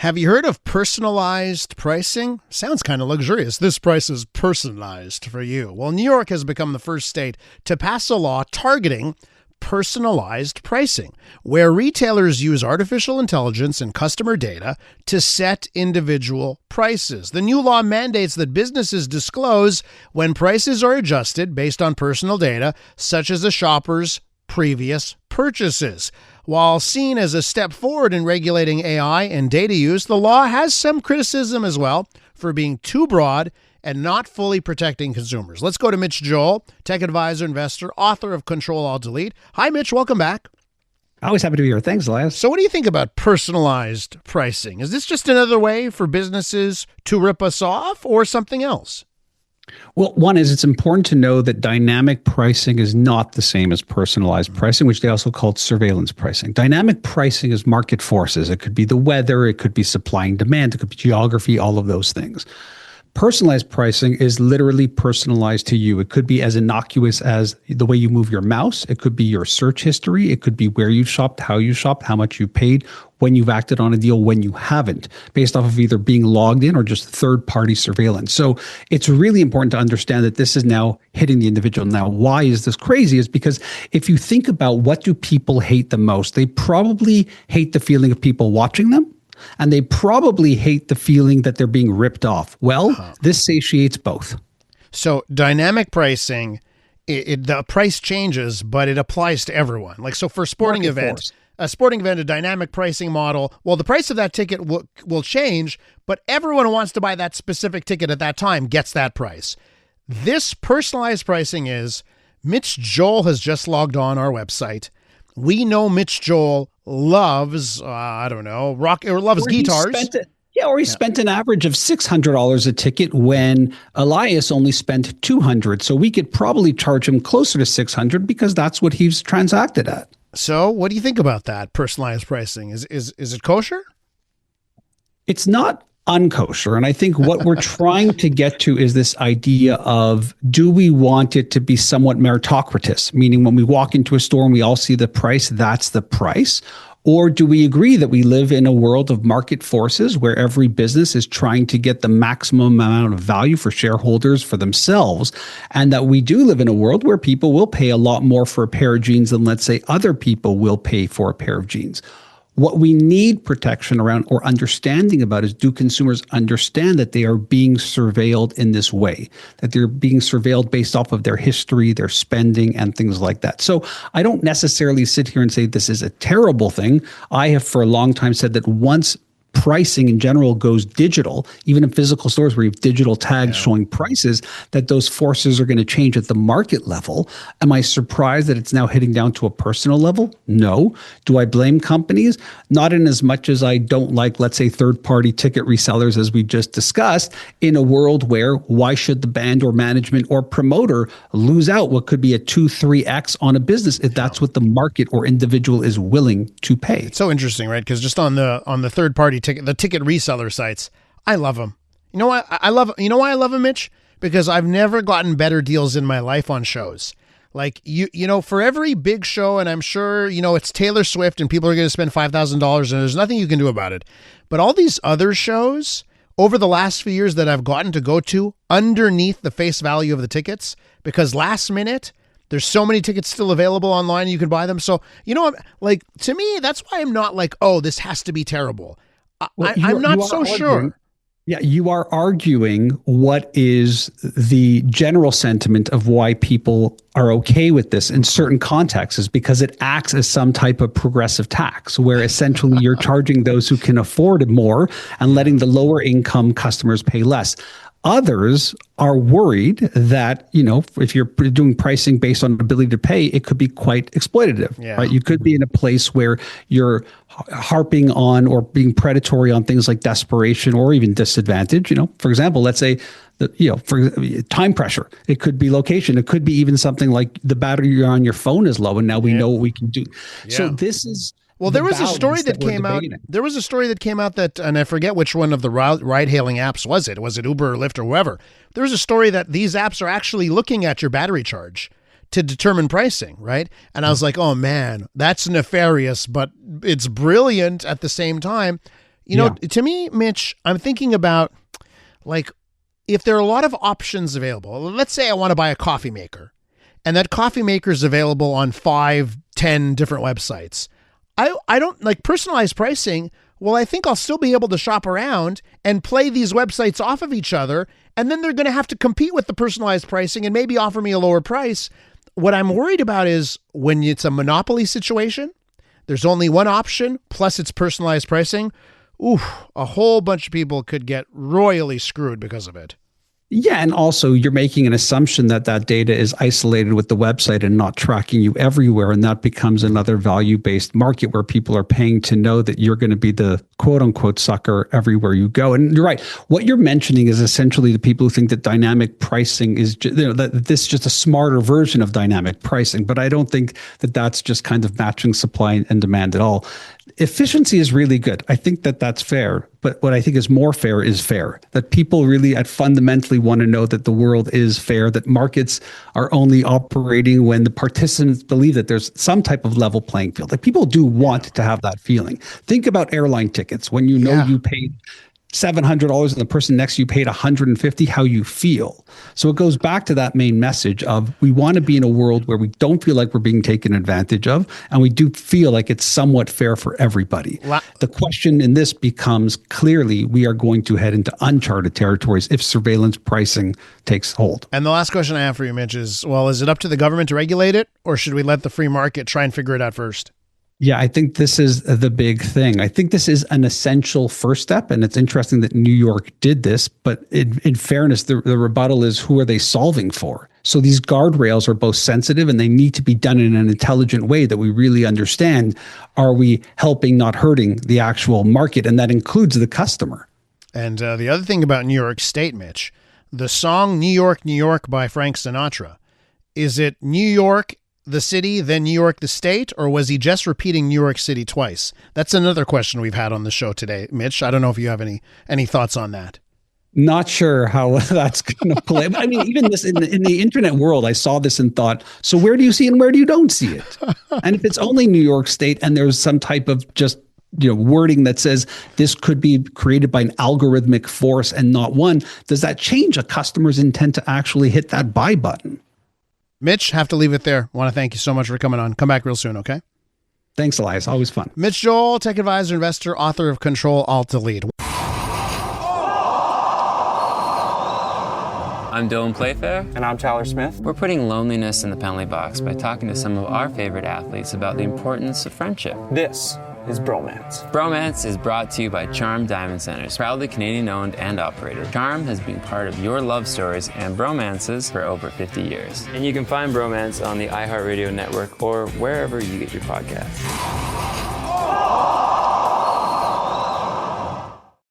Have you heard of personalized pricing? Sounds kind of luxurious. This price is personalized for you. Well, New York has become the first state to pass a law targeting personalized pricing, where retailers use artificial intelligence and customer data to set individual prices. The new law mandates that businesses disclose when prices are adjusted based on personal data, such as a shopper's previous purchases. While seen as a step forward in regulating AI and data use, the law has some criticism as well for being too broad and not fully protecting consumers. Let's go to Mitch Joel, tech advisor, investor, author of Control Alt Delete. Hi, Mitch. Welcome back. Always happy to be here. Thanks, Elias. So what do you think about personalized pricing? Is this just another way for businesses to rip us off or something else? Well, one is it's important to know that dynamic pricing is not the same as personalized pricing, which they also call surveillance pricing. Dynamic pricing is market forces. It could be the weather, it could be supply and demand, it could be geography, all of those things. Personalized pricing is literally personalized to you. It could be as innocuous as the way you move your mouse. It could be your search history. It could be where you've shopped, how much you paid, when you've acted on a deal, when you haven't, based off of either being logged in or just third-party surveillance. So it's really important to understand that this is now hitting the individual. Now, why is this crazy? Is because if you think about what do people hate the most, they probably hate the feeling of people watching them. And they probably hate the feeling that they're being ripped off. Well, this satiates both. So dynamic pricing, the price changes, but it applies to everyone. Like, so for a sporting event, a dynamic pricing model, well, the price of that ticket will change, but everyone who wants to buy that specific ticket at that time gets that price. This personalized pricing is, Mitch Joel has just logged on our website. We know Mitch Joel loves, rock, or loves guitars. He spent an average of $600 a ticket when Elias only spent $200. So we could probably charge him closer to $600 because that's what he's transacted at. So what do you think about that personalized pricing? Is it kosher? It's not unkosher. And I think what we're trying to get to is this idea of, do we want it to be somewhat meritocratous? Meaning when we walk into a store and we all see the price, that's the price. Or do we agree that we live in a world of market forces where every business is trying to get the maximum amount of value for shareholders, for themselves, and that we do live in a world where people will pay a lot more for a pair of jeans than, let's say, other people will pay for a pair of jeans? What we need protection around or understanding about is, do consumers understand that they are being surveilled in this way, that they're being surveilled based off of their history, their spending, and things like that. So I don't necessarily sit here and say this is a terrible thing. I have for a long time said that once pricing in general goes digital, even in physical stores where you have digital tags showing prices, that those forces are going to change at the market level. Am I surprised that it's now hitting down to a personal level? No. Do I blame companies? Not in as much as I don't like, let's say, third-party ticket resellers, as we just discussed, in a world where why should the band or management or promoter lose out what could be a 2-3x on a business if that's what the market or individual is willing to pay? It's so interesting, right? Because just on the third-party the ticket reseller sites, I love them. You know why I love them, Mitch? Because I've never gotten better deals in my life on shows. Like, you know, for every big show, and I'm sure, you know, it's Taylor Swift and people are going to spend $5,000 and there's nothing you can do about it. But all these other shows over the last few years that I've gotten to go to underneath the face value of the tickets, because last minute, there's so many tickets still available online, you can buy them. So, you know, like, to me, that's why I'm not like, oh, this has to be terrible. I'm not so sure. Yeah, you are arguing what is the general sentiment of why people are okay with this in certain contexts, is because it acts as some type of progressive tax, where essentially you're charging those who can afford it more and letting the lower income customers pay less. Others are worried that, you know, if you're doing pricing based on ability to pay, it could be quite exploitative, right? You could be in a place where you're harping on or being predatory on things like desperation or even disadvantage. You know, for example, let's say that, you know, for time pressure, it could be location. It could be even something like the battery on your phone is low and now we know what we can do. So this is... Well, there was a story that came out. There was a story that came out that, and I forget which one of the ride-hailing apps was it. Was it Uber or Lyft or whoever? There was a story that these apps are actually looking at your battery charge to determine pricing, right? And I was like, oh man, that's nefarious, but it's brilliant at the same time. You know, to me, Mitch, I'm thinking about like if there are a lot of options available. Let's say I want to buy a coffee maker, and that coffee maker is available on 5, 10 different websites. I don't like personalized pricing. Well, I think I'll still be able to shop around and play these websites off of each other, and then they're going to have to compete with the personalized pricing and maybe offer me a lower price. What I'm worried about is when it's a monopoly situation, there's only one option, plus it's personalized pricing. Ooh, a whole bunch of people could get royally screwed because of it. Yeah, and also you're making an assumption that that data is isolated with the website and not tracking you everywhere, and that becomes another value-based market where people are paying to know that you're going to be the quote-unquote sucker everywhere you go. And you're right. What you're mentioning is essentially the people who think that dynamic pricing is that this is just a smarter version of dynamic pricing, but I don't think that that's just kind of matching supply and demand at all. Efficiency is really good. I think that that's fair. But what I think is more fair is fair, that people really fundamentally want to know that the world is fair, that markets are only operating when the participants believe that there's some type of level playing field. Like people do want to have that feeling. Think about airline tickets. When you know you paid $700 and the person next to you paid $150, how you feel. So it goes back to that main message of we want to be in a world where we don't feel like we're being taken advantage of, and we do feel like it's somewhat fair for everybody. Wow. The question in this becomes clearly we are going to head into uncharted territories if surveillance pricing takes hold. And the last question I have for you, Mitch, is, well, is it up to the government to regulate it, or should we let the free market try and figure it out first? Yeah, I think this is the big thing. I think this is an essential first step, and it's interesting that New York did this, but in fairness, the rebuttal is who are they solving for? So these guardrails are both sensitive and they need to be done in an intelligent way that we really understand. Are we helping, not hurting the actual market? And that includes the customer. And the other thing about New York State, Mitch, the song New York, New York by Frank Sinatra, is it New York the city, then New York the state, or was he just repeating New York City twice? That's another question we've had on the show today, Mitch. I don't know if you have any thoughts on that. Not sure how that's going to play. I mean, even this in the internet world, I saw this and thought, so where do you see it and where do you don't see it? And if it's only New York State and there's some type of just wording that says this could be created by an algorithmic force and not one, does that change a customer's intent to actually hit that buy button? Mitch, have to leave it there. I want to thank you so much for coming on. Come back real soon, okay? Thanks, Elias. Always fun. Mitch Joel, tech advisor, investor, author of Control Alt Delete. I'm Dylan Playfair. And I'm Tyler Smith. We're putting loneliness in the penalty box by talking to some of our favorite athletes about the importance of friendship. This is Bromance. Bromance is brought to you by Charm Diamond Centers, proudly Canadian-owned and operated. Charm has been part of your love stories and bromances for over 50 years. And you can find Bromance on the iHeartRadio network or wherever you get your podcasts.